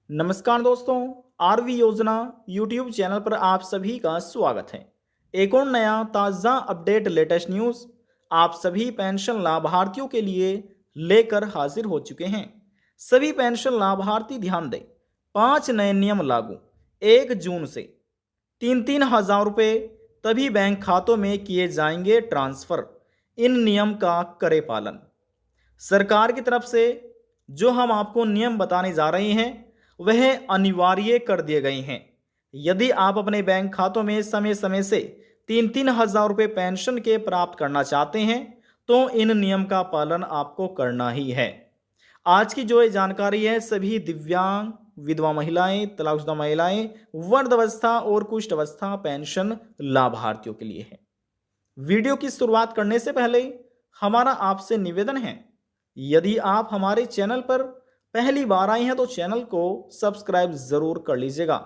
नमस्कार दोस्तों, आरवी योजना यूट्यूब चैनल पर आप सभी का स्वागत है। एक और नया ताज़ा अपडेट लेटेस्ट न्यूज़ आप सभी पेंशन लाभार्थियों के लिए लेकर हाजिर हो चुके हैं। सभी पेंशन लाभार्थी ध्यान दें, 5 नए नियम लागू 1 जून से। 3-3 हज़ार रुपये तभी बैंक खातों में किए जाएंगे ट्रांसफ़र। इन नियम का करें पालन। सरकार की तरफ से जो हम आपको नियम बताने जा रहे हैं वह अनिवार्य कर दिए गए हैं। यदि आप अपने बैंक खातों में समय समय से 3-3 हज़ार रुपये पेंशन के प्राप्त करना चाहते हैं तो इन नियम का पालन आपको करना ही है। आज की जो ये जानकारी है सभी दिव्यांग, विधवा महिलाएं, तलाकशुदा महिलाएं, वृद्धावस्था और कुष्ठ अवस्था पेंशन लाभार्थियों के लिए है। वीडियो की शुरुआत करने से पहले हमारा आपसे निवेदन है, यदि आप हमारे चैनल पर पहली बार आए हैं तो चैनल को सब्सक्राइब जरूर कर लीजिएगा।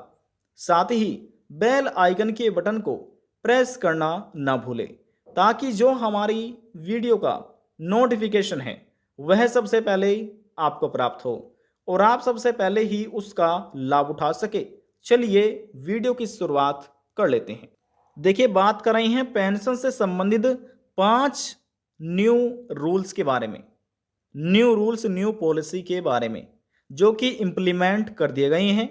साथ ही बेल आइकन के बटन को प्रेस करना ना भूलें ताकि जो हमारी वीडियो का नोटिफिकेशन है वह सबसे पहले आपको प्राप्त हो और आप सबसे पहले ही उसका लाभ उठा सके। चलिए वीडियो की शुरुआत कर लेते हैं। देखिए, बात कर रहे हैं पेंशन से संबंधित 5 न्यू रूल्स के बारे में, न्यू रूल्स न्यू पॉलिसी के बारे में जो कि इम्प्लीमेंट कर दिए गए हैं।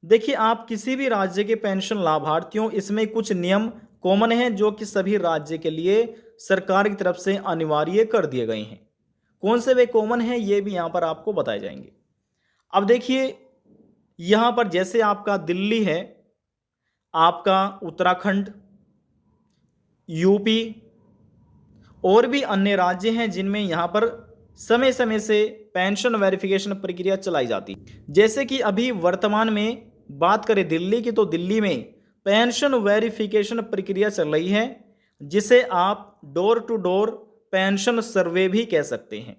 देखिए, आप किसी भी राज्य के पेंशन लाभार्थियों, इसमें कुछ नियम कॉमन हैं जो कि सभी राज्य के लिए सरकार की तरफ से अनिवार्य कर दिए गए हैं। कौन से वे कॉमन हैं ये भी यहाँ पर आपको बताए जाएंगे। अब देखिए, यहाँ पर जैसे आपका दिल्ली है, आपका उत्तराखंड, यूपी और भी अन्य राज्य हैं जिनमें यहाँ पर समय समय से पेंशन वेरिफिकेशन प्रक्रिया चलाई जाती है। जैसे कि अभी वर्तमान में बात करें दिल्ली की, तो दिल्ली में पेंशन वेरिफिकेशन प्रक्रिया चल रही है जिसे आप डोर टू डोर पेंशन सर्वे भी कह सकते हैं।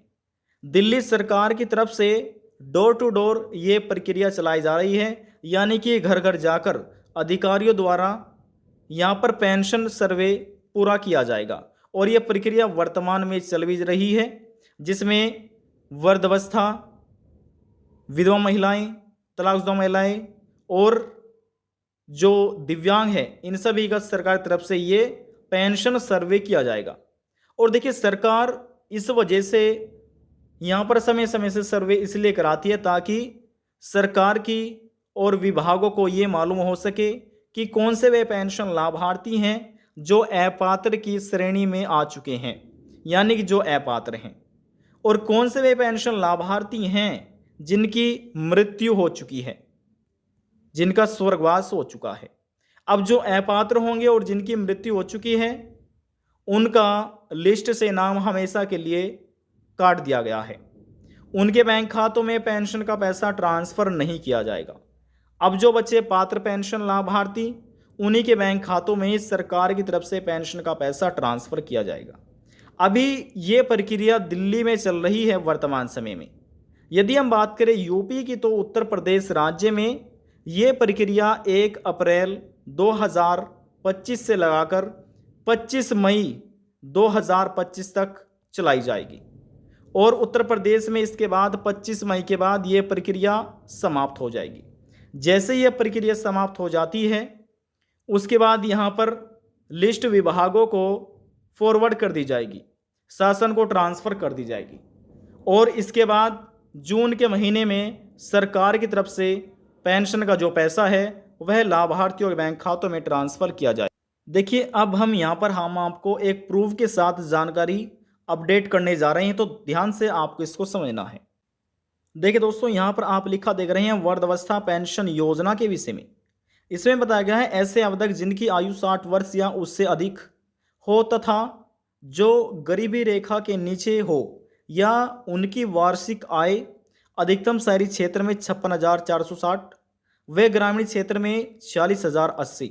दिल्ली सरकार की तरफ से डोर टू डोर ये प्रक्रिया चलाई जा रही है, यानी कि घर घर जाकर अधिकारियों द्वारा यहाँ पर पेंशन सर्वे पूरा किया जाएगा और यह प्रक्रिया वर्तमान में चल भी रही है जिसमें वृद्धावस्था, विधवा महिलाएं, तलाकशुदा महिलाएं और जो दिव्यांग है इन सभी का सरकार की तरफ से ये पेंशन सर्वे किया जाएगा। और देखिए, सरकार इस वजह से यहाँ पर समय समय से सर्वे इसलिए कराती है ताकि सरकार की और विभागों को ये मालूम हो सके कि कौन से वे पेंशन लाभार्थी हैं जो अपात्र की श्रेणी में आ चुके हैं, यानी कि जो अपात्र हैं, और कौन से वे पेंशन लाभार्थी हैं जिनकी मृत्यु हो चुकी है, जिनका स्वर्गवास हो चुका है। अब जो अपात्र होंगे और जिनकी मृत्यु हो चुकी है उनका लिस्ट से नाम हमेशा के लिए काट दिया गया है। उनके बैंक खातों में पेंशन का पैसा ट्रांसफर नहीं किया जाएगा। अब जो बच्चे पात्र पेंशन लाभार्थी, उन्हीं के बैंक खातों में सरकार की तरफ से पेंशन का पैसा ट्रांसफर किया जाएगा। अभी ये प्रक्रिया दिल्ली में चल रही है वर्तमान समय में। यदि हम बात करें यूपी की, तो उत्तर प्रदेश राज्य में ये प्रक्रिया 1 अप्रैल 2025 से लगाकर 25 मई 2025 तक चलाई जाएगी और उत्तर प्रदेश में इसके बाद 25 मई के बाद ये प्रक्रिया समाप्त हो जाएगी। जैसे यह प्रक्रिया समाप्त हो जाती है उसके बाद यहाँ पर लिस्ट विभागों को फॉरवर्ड कर दी जाएगी, शासन को ट्रांसफ़र कर दी जाएगी और इसके बाद जून के महीने में सरकार की तरफ से पेंशन का जो पैसा है वह लाभार्थियों के बैंक खातों में ट्रांसफ़र किया जाए। देखिए, अब हम यहाँ पर आपको एक प्रूफ के साथ जानकारी अपडेट करने जा रहे हैं, तो ध्यान से आपको इसको समझना है। देखिए दोस्तों, यहाँ पर आप लिखा देख रहे हैं वृद्धावस्था पेंशन योजना के विषय में। इसमें बताया गया है ऐसे आवेदक जिनकी आयु 60 वर्ष या उससे अधिक हो तथा जो गरीबी रेखा के नीचे हो या उनकी वार्षिक आय अधिकतम शहरी क्षेत्र में 56,460 व ग्रामीण क्षेत्र में 40,080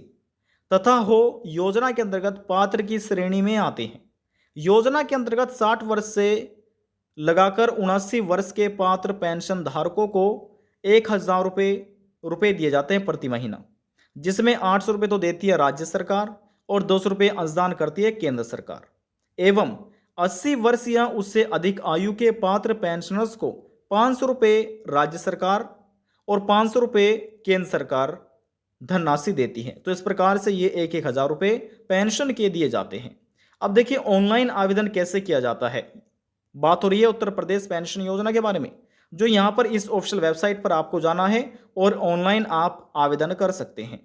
तथा हो योजना के अंतर्गत पात्र की श्रेणी में आते हैं। योजना के अंतर्गत 60 वर्ष से लगाकर 79 वर्ष के पात्र पेंशन धारकों को 1,000 रुपये दिए जाते हैं प्रति महीना, जिसमें 800 रुपये तो देती है राज्य सरकार और 200 रुपये अंशदान करती है केंद्र सरकार। एवं 80 वर्ष या उससे अधिक आयु के पात्र पेंशनर्स को 500 रुपये राज्य सरकार और 500 रुपये केंद्र सरकार धनराशि देती है। तो इस प्रकार से ये 1,000 रुपये पेंशन के दिए जाते हैं। अब देखिए ऑनलाइन आवेदन कैसे किया जाता है। बात हो रही है उत्तर प्रदेश पेंशन योजना के बारे में, जो यहाँ पर इस ऑफिशियल वेबसाइट पर आपको जाना है और ऑनलाइन आप आवेदन कर सकते हैं।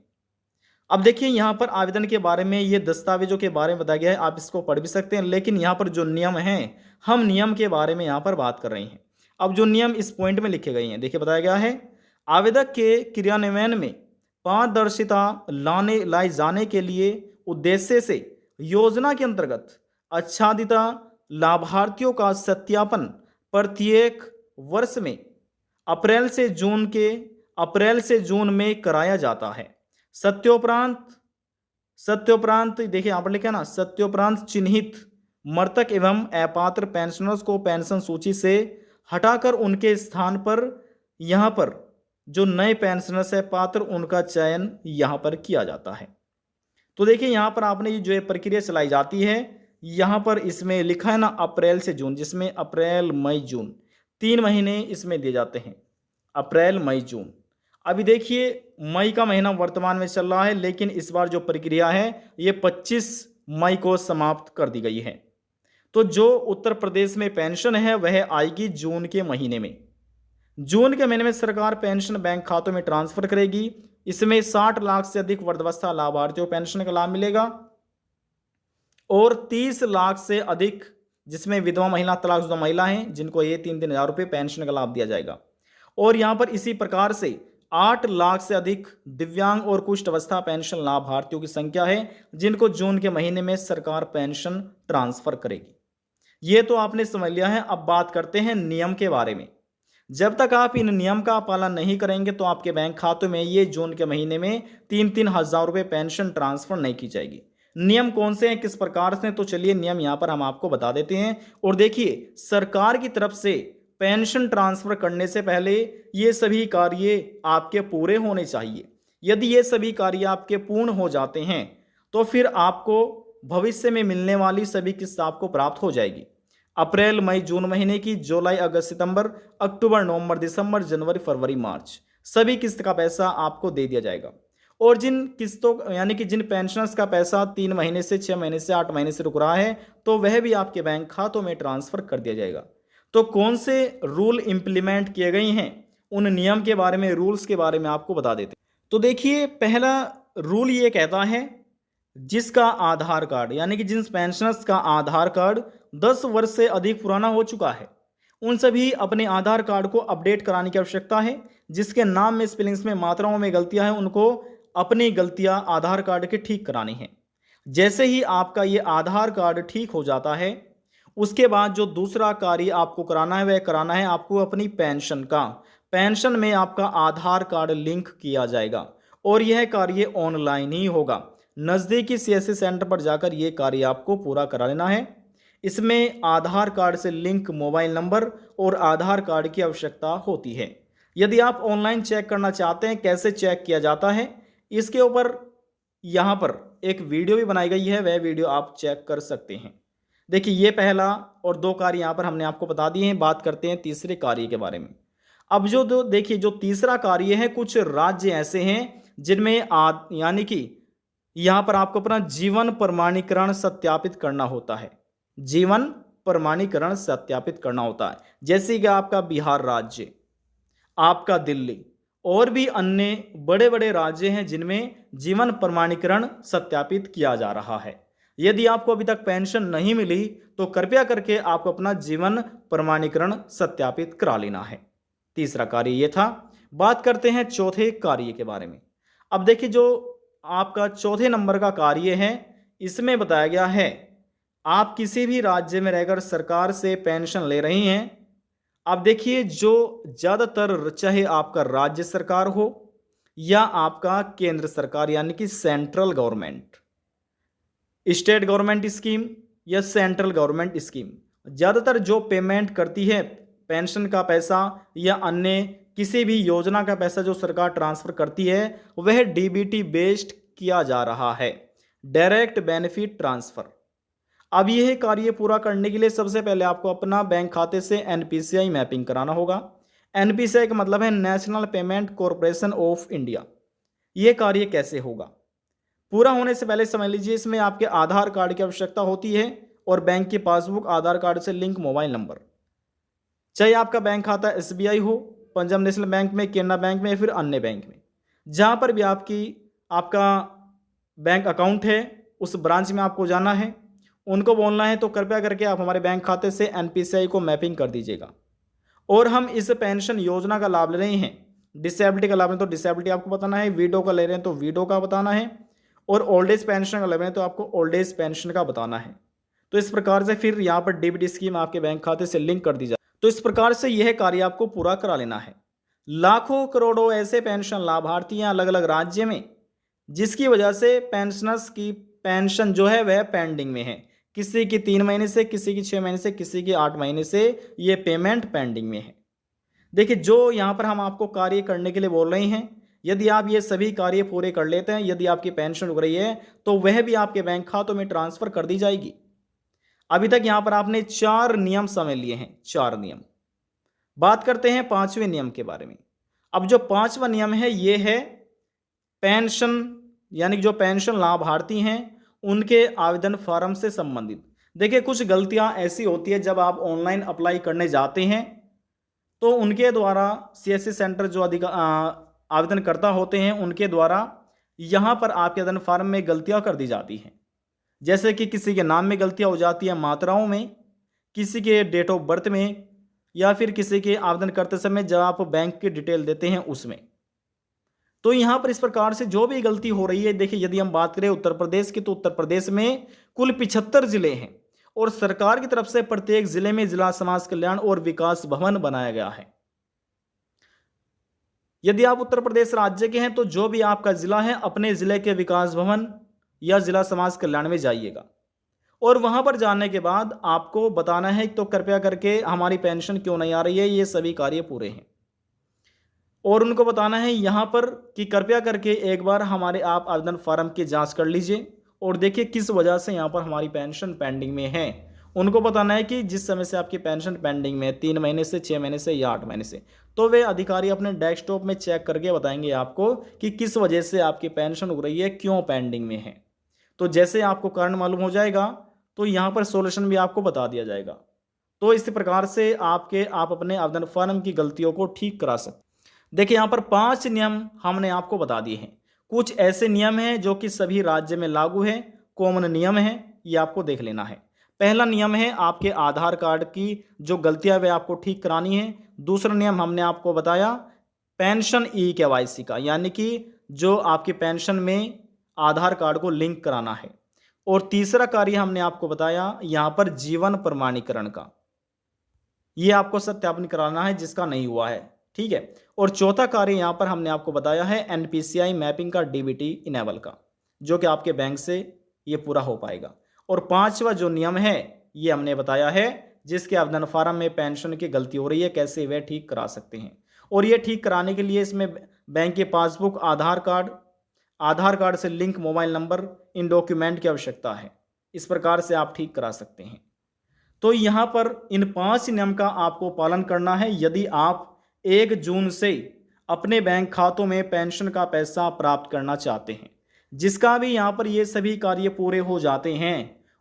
अब देखिए यहाँ पर आवेदन के बारे में, ये दस्तावेजों के बारे में बताया गया है, आप इसको पढ़ भी सकते हैं, लेकिन यहाँ पर जो नियम हैं, हम नियम के बारे में यहाँ पर बात कर रहे हैं। अब जो नियम इस पॉइंट में लिखे गए हैं, देखिए बताया गया है, आवेदक के क्रियान्वयन में पारदर्शिता लाए जाने के लिए उद्देश्य से योजना के अंतर्गत आच्छादित लाभार्थियों का सत्यापन प्रत्येक वर्ष में अप्रैल से जून में कराया जाता है। सत्योपरांत देखिए यहां पर लिखा है ना, सत्योपरांत चिन्हित मृतक एवं अपात्र पेंशनर्स को पेंशन सूची से हटाकर उनके स्थान पर यहां पर जो नए पेंशनर्स है पात्र, उनका चयन यहां पर किया जाता है। तो देखिए यहां पर आपने ये जो प्रक्रिया चलाई जाती है, यहां पर इसमें लिखा है ना अप्रैल से जून, जिसमें अप्रैल मई जून 3 महीने इसमें दिए जाते हैं, अप्रैल मई जून। अभी देखिए मई का महीना वर्तमान में चल रहा है, लेकिन इस बार जो प्रक्रिया है ये 25 मई को समाप्त कर दी गई है। तो जो उत्तर प्रदेश में पेंशन है वह आएगी जून के महीने में। जून के महीने में सरकार पेंशन बैंक खातों में ट्रांसफर करेगी। इसमें 60 लाख से अधिक वृद्धावस्था लाभार्थियों को पेंशन का लाभ मिलेगा और 30 लाख से अधिक, जिसमें विधवा महिला, तलाकशुदा महिला हैं, जिनको ये 3-3 हज़ार रुपये पेंशन का लाभ दिया जाएगा। और यहाँ पर इसी प्रकार से 8 लाख से अधिक दिव्यांग और कुष्ठ अवस्था पेंशन लाभार्थियों की संख्या है, जिनको जून के महीने में सरकार पेंशन ट्रांसफर करेगी। ये तो आपने समझ लिया है। अब बात करते हैं नियम के बारे में। जब तक आप इन नियम का पालन नहीं करेंगे तो आपके बैंक खातों में ये जून के महीने में 3-3 हज़ार रुपये पेंशन ट्रांसफर नहीं की जाएगी। नियम कौन से हैं, किस प्रकार से, तो चलिए नियम यहाँ पर हम आपको बता देते हैं। और देखिए सरकार की तरफ से पेंशन ट्रांसफर करने से पहले ये सभी कार्य आपके पूरे होने चाहिए। यदि ये सभी कार्य आपके पूर्ण हो जाते हैं तो फिर आपको भविष्य में मिलने वाली सभी किस्त आपको प्राप्त हो जाएगी। अप्रैल मई जून महीने की, जुलाई अगस्त सितंबर, अक्टूबर नवंबर दिसंबर जनवरी फरवरी मार्च, सभी किस्त का पैसा आपको दे दिया जाएगा। और जिन किस्तों यानी कि जिन पेंशनर्स का पैसा 3 महीने से 6 महीने से 8 महीने से रुक रहा है, तो वह भी आपके बैंक खातों में ट्रांसफर कर दिया जाएगा। तो कौन से रूल इंप्लीमेंट किए गए हैं, उन नियम के बारे में, रूल्स के बारे में आपको बता देते हैं। तो देखिए पहला रूल ये कहता है, जिसका आधार कार्ड यानी कि जिन पेंशनर्स का आधार कार्ड 10 वर्ष से अधिक पुराना हो चुका है, उन सभी अपने आधार कार्ड को अपडेट कराने की आवश्यकता है। जिसके नाम में, स्पेलिंग्स में, मात्राओं में गलतियां हैं, उनको अपनी गलतियां आधार कार्ड के ठीक करानी है। जैसे ही आपका ये आधार कार्ड ठीक हो जाता है, उसके बाद जो दूसरा कार्य आपको कराना है वह कराना है आपको अपनी पेंशन का। पेंशन में आपका आधार कार्ड लिंक किया जाएगा और यह कार्य ऑनलाइन ही होगा। नज़दीकी सीएससी सेंटर पर जाकर यह कार्य आपको पूरा करा लेना है। इसमें आधार कार्ड से लिंक मोबाइल नंबर और आधार कार्ड की आवश्यकता होती है। यदि आप ऑनलाइन चेक करना चाहते हैं कैसे चेक किया जाता है, इसके ऊपर यहाँ पर एक वीडियो भी बनाई गई है, वह वीडियो आप चेक कर सकते हैं। देखिए ये पहला और 2 कार्य यहाँ पर हमने आपको बता दिए हैं। बात करते हैं तीसरे कार्य के बारे में। अब जो देखिए जो तीसरा कार्य है, कुछ राज्य ऐसे हैं जिनमें यानी कि यहाँ पर आपको अपना जीवन प्रमाणीकरण सत्यापित करना होता है। जीवन प्रमाणीकरण सत्यापित करना होता है, जैसे कि आपका बिहार राज्य, आपका दिल्ली और भी अन्य बड़े बड़े राज्य हैं जिनमें जीवन प्रमाणीकरण सत्यापित किया जा रहा है। यदि आपको अभी तक पेंशन नहीं मिली तो कृपया करके आपको अपना जीवन प्रमाणीकरण सत्यापित करा लेना है। तीसरा कार्य ये था। बात करते हैं चौथे कार्य के बारे में। अब देखिए जो आपका चौथे नंबर का कार्य है, इसमें बताया गया है आप किसी भी राज्य में रहकर सरकार से पेंशन ले रही हैं। अब देखिए जो ज़्यादातर, चाहे आपका राज्य सरकार हो या आपका केंद्र सरकार यानी कि central government, state government scheme या सेंट्रल गवर्नमेंट स्कीम, ज़्यादातर जो पेमेंट करती है पेंशन का पैसा या अन्य किसी भी योजना का पैसा जो सरकार ट्रांसफ़र करती है, वह डीबीटी बेस्ड किया जा रहा है, डायरेक्ट बेनिफिट ट्रांसफ़र। अब यह कार्य पूरा करने के लिए सबसे पहले आपको अपना बैंक खाते से एनपीसीआई मैपिंग कराना होगा। एनपीसीआई का मतलब है national payment corporation of India. ये कार्य कैसे होगा? पूरा होने से पहले समझ लीजिए, इसमें आपके आधार कार्ड की आवश्यकता होती है और बैंक की पासबुक, आधार कार्ड से लिंक मोबाइल नंबर। चाहे आपका बैंक खाता एसबीआई हो, पंजाब नेशनल बैंक में, केनरा बैंक में या फिर अन्य बैंक में, जहाँ पर भी आपका बैंक अकाउंट है उस ब्रांच में आपको जाना है, उनको बोलना है तो कृपया करके आप हमारे बैंक खाते से एनपीसीआई को मैपिंग कर दीजिएगा। और हम इस पेंशन योजना का लाभ ले रहे हैं, डिसेबिलिटी का लाभ लें तो डिसेबिलिटी आपको बताना है, वीडो का ले रहे हैं तो वीडो का बताना है, और ओल्ड एज पेंशन का ले रहे हैं तो आपको ओल्ड एज पेंशन का बताना है। तो इस प्रकार से फिर यहाँ पर डीबीटी स्कीम आपके बैंक खाते से लिंक कर दी जाए। तो इस प्रकार से यह कार्य आपको पूरा करा लेना है। लाखों करोड़ों ऐसे पेंशन लाभार्थी हैं अलग अलग राज्य में, जिसकी वजह से पेंशनर्स की पेंशन जो है वह पेंडिंग में है। किसी की 3 महीने से, किसी की 6 महीने से, किसी की 8 महीने से ये पेमेंट पेंडिंग में है। देखिए, जो यहाँ पर हम आपको कार्य करने के लिए बोल रहे हैं, यदि आप ये सभी कार्य पूरे कर लेते हैं, यदि आपकी पेंशन रुक रही है तो वह भी आपके बैंक खातों में ट्रांसफर कर दी जाएगी। अभी तक यहाँ पर आपने 4 नियम समझ लिए हैं, 4 नियम। बात करते हैं 5वें नियम के बारे में। अब जो 5वां नियम है ये है पेंशन, यानी जो पेंशन लाभार्थी हैं उनके आवेदन फॉर्म से संबंधित। देखिए, कुछ गलतियां ऐसी होती है जब आप ऑनलाइन अप्लाई करने जाते हैं तो उनके द्वारा सीएससी सेंटर जो आवेदन करता होते हैं उनके द्वारा यहाँ पर आपके आवेदन फॉर्म में गलतियां कर दी जाती हैं। जैसे कि किसी के नाम में गलतियां हो जाती हैं, मात्राओं में, किसी के डेट ऑफ बर्थ में, या फिर किसी के आवेदन करते समय जब आप बैंक की डिटेल देते हैं उसमें। तो यहाँ पर इस प्रकार से जो भी गलती हो रही है, देखिए यदि हम बात करें उत्तर प्रदेश की तो उत्तर प्रदेश में कुल 75 जिले हैं और सरकार की तरफ से प्रत्येक जिले में जिला समाज कल्याण और विकास भवन बनाया गया है। यदि आप उत्तर प्रदेश राज्य के हैं तो जो भी आपका जिला है अपने जिले के विकास भवन या जिला समाज कल्याण में जाइएगा और वहां पर जाने के बाद आपको बताना है तो कृपया करके हमारी पेंशन क्यों नहीं आ रही है, ये सभी कार्य पूरे हैं। और उनको बताना है यहाँ पर कि कृपया करके एक बार हमारे आप आवेदन फॉर्म की जांच कर लीजिए और देखिए किस वजह से यहाँ पर हमारी पेंशन पेंडिंग में है। उनको बताना है कि जिस समय से आपकी पेंशन पेंडिंग में है, 3 महीने से, 6 महीने से या 8 महीने से, तो वे अधिकारी अपने डेस्कटॉप में चेक करके बताएंगे आपको कि किस वजह से आपकी पेंशन हो रही है, क्यों पेंडिंग में है। तो जैसे आपको कारण मालूम हो जाएगा तो यहाँ पर सॉल्यूशन भी आपको बता दिया जाएगा। तो इस प्रकार से आप अपने आवेदन फॉर्म की गलतियों को ठीक करा सकते। देखिए, यहाँ पर 5 नियम हमने आपको बता दिए हैं। कुछ ऐसे नियम हैं जो कि सभी राज्य में लागू है, कॉमन नियम है, ये आपको देख लेना है। पहला नियम है आपके आधार कार्ड की जो गलतियां वे आपको ठीक करानी है। दूसरा नियम हमने आपको बताया पेंशन ई-केवाईसी का, यानी कि जो आपकी पेंशन में आधार कार्ड को लिंक कराना है। और तीसरा कार्य हमने आपको बताया यहाँ पर जीवन प्रमाणीकरण का, ये आपको सत्यापन कराना है जिसका नहीं हुआ है, ठीक है। और चौथा कार्य यहाँ पर हमने आपको बताया है एनपीसीआई मैपिंग का, डीबीटी इनेबल का, जो कि आपके बैंक से ये पूरा हो पाएगा। और 5वां जो नियम है ये हमने बताया है जिसके आवेदन फॉर्म में पेंशन की गलती हो रही है, कैसे वे ठीक करा सकते हैं। और ये ठीक कराने के लिए इसमें बैंक की पासबुक, आधार कार्ड से लिंक मोबाइल नंबर, इन डॉक्यूमेंट की आवश्यकता है। इस प्रकार से आप ठीक करा सकते हैं। तो यहाँ पर इन 5 नियम का आपको पालन करना है यदि आप 1 जून से अपने बैंक खातों में पेंशन का पैसा प्राप्त करना चाहते हैं। जिसका भी यहाँ पर ये सभी कार्य पूरे हो जाते हैं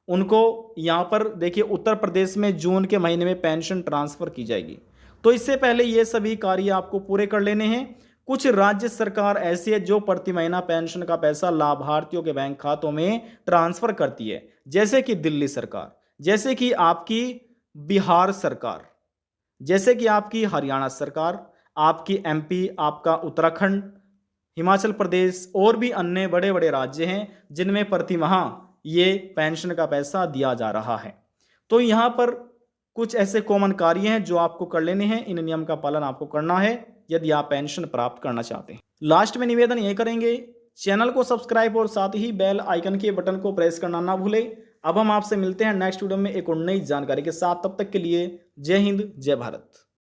उनको यहाँ पर देखिए उत्तर प्रदेश में जून के महीने में पेंशन ट्रांसफर की जाएगी। तो इससे पहले ये सभी कार्य आपको पूरे कर लेने हैं। कुछ राज्य सरकार ऐसी है जो प्रति महीना पेंशन का पैसा लाभार्थियों के बैंक खातों में ट्रांसफर करती है, जैसे कि दिल्ली सरकार, जैसे कि आपकी बिहार सरकार, जैसे कि आपकी हरियाणा सरकार, आपकी एमपी, आपका उत्तराखंड, हिमाचल प्रदेश और भी अन्य बड़े बड़े राज्य हैं जिनमें प्रति माह ये पेंशन का पैसा दिया जा रहा है। तो यहाँ पर कुछ ऐसे कॉमन कार्य हैं जो आपको कर लेने हैं। इन नियम का पालन आपको करना है यदि आप पेंशन प्राप्त करना चाहते हैं। लास्ट में निवेदन ये करेंगे, चैनल को सब्सक्राइब और साथ ही बेल आइकन के बटन को प्रेस करना ना भूलें। अब हम आपसे मिलते हैं नेक्स्ट वीडियो में एक और नई जानकारी के साथ। तब तक के लिए जय हिंद, जय भारत।